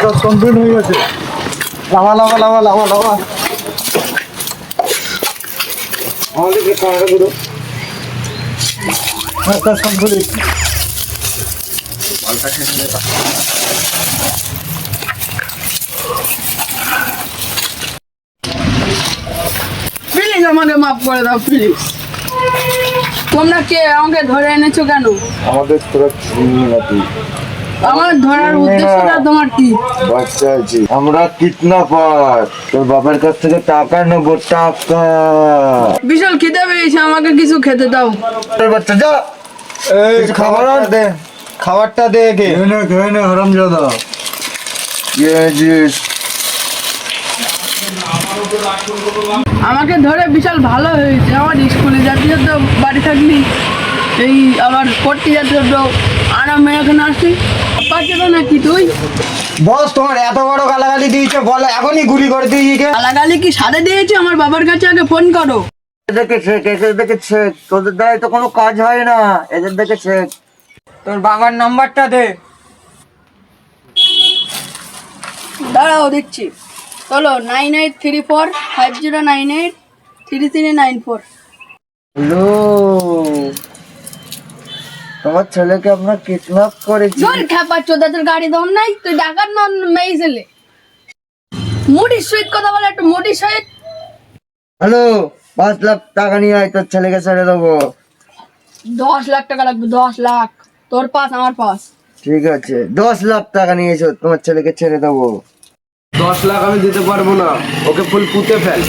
কাজ কমপ্লিট হয়ে গেছে। Lava lava lava lava lava আমাদের কাজ কমপ্লিট। প্লিজ আমাকে মাফ করে দাও প্লিজ। তোমরা কে আমাকে ধরে এনেছো কেন? আমাদের তোরা চিনি না তুই। আমার ধরার উদ্দেশ্যটা তোমার কি? বাচ্চা আছি আমরা কিডন্যাপার, তোর বাবার কাছ থেকে টাকা নেবো, টাকা। বিশাল খিদে পেয়েছে, আমাকে কিছু খেতে দাও। বাচ্চা যা, কিছু খাবার দে, খাবারটা দে। খেয়ে নে হারামজাদা। আমাকে ধরে বিশাল ভালো হয়েছে। আমার স্কুলে যাতে তো বাড়ি থাকলি এই আবার পড়তে যেতে হতো, আর আমি এখানে আসছি পাচ্ছে তো নাকি তুই? বস তোমার এত বড় গালাগালি দিয়েছে, বলে এখনই গুলি করে দিয়েছি। গালাগালি কি সাদে দিয়েছে? আমার বাবার কাছে আগে ফোন করো। এদের দেখে শেখ, তোদের দ্বারা তো কোনো কাজ হয় না, এদের দেখে শেখ। তোর বাবার নাম্বারটা দে। দাঁড়াও দেখছি। চলো 983450983394। হ্যালো, তোমার ছেলেকে আমরা কিডন্যাপ করেছি। জোর খেপা চোদাদের গাড়ি দম নাই, তুই ডাকাত না মেয়ে ছেলে? মোটির সহিত কথা বলে, একটু মোটির সহিত। হ্যালো, 5 লাখ টাকা নিয়ে আয়, তোর ছেলেকে ছেড়ে দেবো। 10 লাখ টাকা লাগবে, 10 লাখ। তোর পাস আমার পাস। ঠিক আছে, 10 লাখ টাকা নিয়েছো, তোমার ছেলেকে ছেড়ে দেবো। 10 লাখ আমি দিতে পারবো না, ওকে ফুল পুঁতে ফেল।